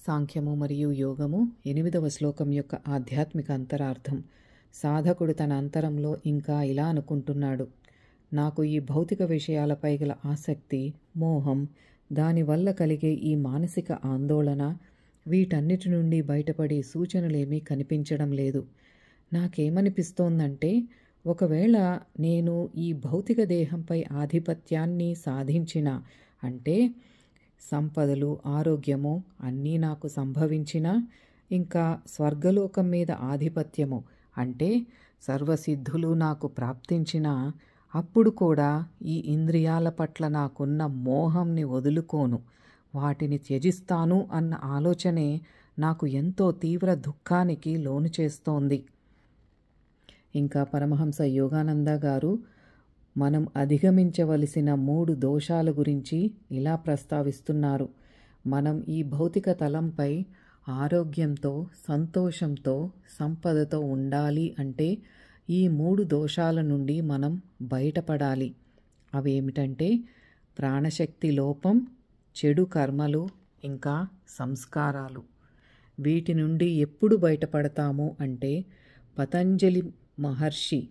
సాంఖ్యము మరియు యోగము 8వ శ్లోకం యొక్క ఆధ్యాత్మిక అంతరార్థం. సాధకుడు తన అంతరంలో ఇంకా ఇలా అనుకుంటున్నాడు: నాకు ఈ భౌతిక విషయాలపై గల ఆసక్తి, మోహం, దానివల్ల కలిగే ఈ మానసిక ఆందోళన, వీటన్నిటి నుండి బయటపడే సూచనలేమీ కనిపించడం లేదు. నాకేమనిపిస్తోందంటే, ఒకవేళ నేను ఈ భౌతిక దేహంపై ఆధిపత్యాన్ని సాధించిన, అంటే సంపదలు, ఆరోగ్యము అన్నీ నాకు సంభవించిన, ఇంకా స్వర్గలోకం మీద ఆధిపత్యము అంటే సర్వసిద్ధులు నాకు ప్రాప్తించిన, అప్పుడు కూడా ఈ ఇంద్రియాల పట్ల నాకున్న మోహంని వదులుకోను, వాటిని త్యజిస్తాను అన్న ఆలోచనే నాకు ఎంతో తీవ్ర దుఃఖానికి లోను చేస్తోంది. ఇంకా పరమహంస యోగానంద గారు మనం అధిగమించవలసిన 3 దోషాల గురించి ఇలా ప్రస్తావిస్తున్నారు. మనం ఈ భౌతిక తలంపై ఆరోగ్యంతో, సంతోషంతో, సంపదతో ఉండాలి అంటే ఈ 3 దోషాల నుండి మనం బయటపడాలి. అవేమిటంటే ప్రాణశక్తి లోపం, చెడు కర్మలు, ఇంకా సంస్కారాలు. వీటి నుండి ఎప్పుడు బయటపడతాము అంటే పతంజలి మహర్షి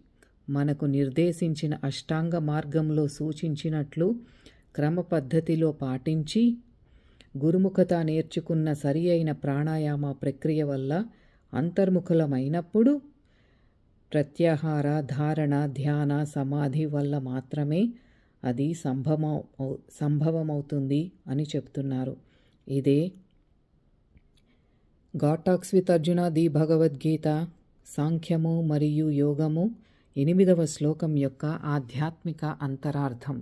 మనకు నిర్దేశించిన అష్టాంగ మార్గంలో సూచించినట్లు క్రమ పద్ధతిలో పాటించి గురుముఖత నేర్చుకున్న సరి అయిన ప్రాణాయామ ప్రక్రియ వల్ల అంతర్ముఖులమైనప్పుడు ప్రత్యాహార, ధారణ, ధ్యాన, సమాధి వల్ల మాత్రమే అది సంభవమవుతుంది అని చెప్తున్నారు. ఇదే God talks with Arjuna the Bhagavadgita సాంఖ్యము మరియు యోగము 8వ శ్లోకం యొక్క ఆధ్యాత్మిక అంతరార్థం.